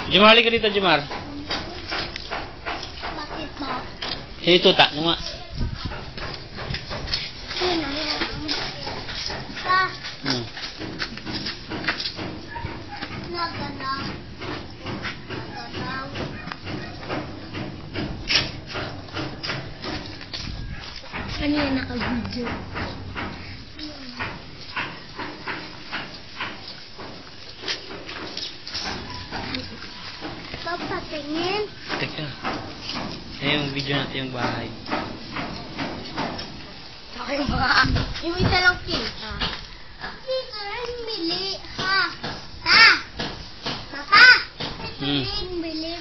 Jumar, halika dito, Jumar. Bakit ba? Sino tuta? Ano nga? Sino yan? Pa, nagalaw. Nagalaw. Ano yan naka-video? Papatingin. Teka. Ayan yung video natin yung bahay. Okay ba? Yung isa lang kita. Dito rin bili. Ha? Ha? Papa? Bili.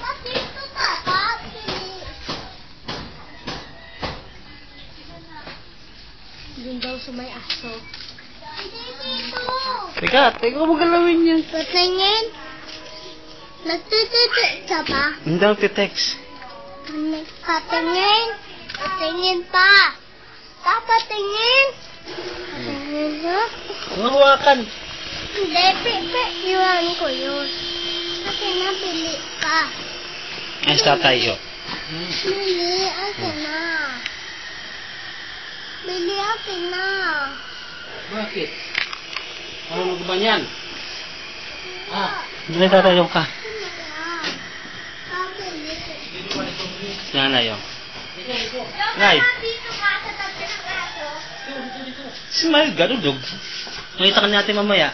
Pati ito papa. Bili. Doon daw sa may aso. Hindi dito. Teka mo galawin yan. Patingin. Nagtititi ka ba? Hindi ako titext. Patingin. Patingin pa. Papatingin. Patingin ha? Mahawakan. Hindi, iwan ko yun. Kasi nabili ka. Ay, tatay yun. Bili, akin na. Bili, akin na. Bakit? Ano ba yan? Hindi tatayong ka. Nanay yun. Nay. Dito ka sa tabi ng aso. Smile, gadudog. Nakita ka natin mamaya.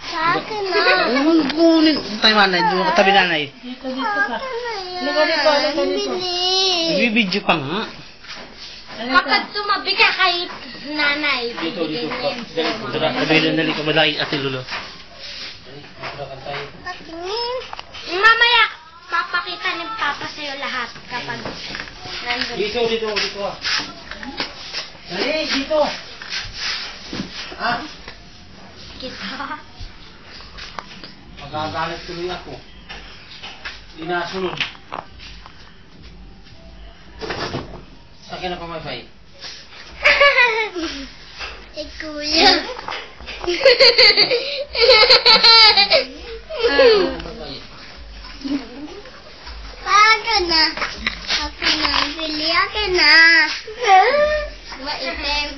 Sa akin na. Kunin. Tayo nanay, doon ka tabi nanay. Sa akin na yan. Bili. Nagbibidyo pa nga. Kapag tumabi ka kay nanay, Dito. bibigyan mo yung forma. Tara, tabi dali ka malaki ate Lulo. Patingin. Mamaya, papakita ni Papa sa'yo lahat kapag nandun. Dito. Dali, dito. Kita. Magagalit tuloy ako. Hindi nasunod. Sa akin na pamay-fay. Eh, kuya. Paano na? Ako na. Bili akin na. Maitim.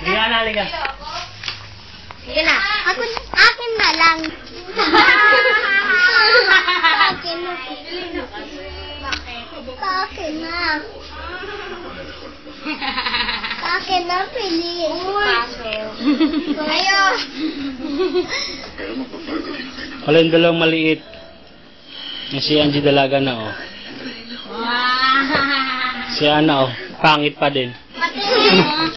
Liga na, liga. Sige na. Akin na lang. Akin na. Akin na. Akin na, pili. Ngayon. Wala yung dalawang maliit. Si Angie dalaga na, oh. Si Ana, oh. Pangit pa din. Patingin.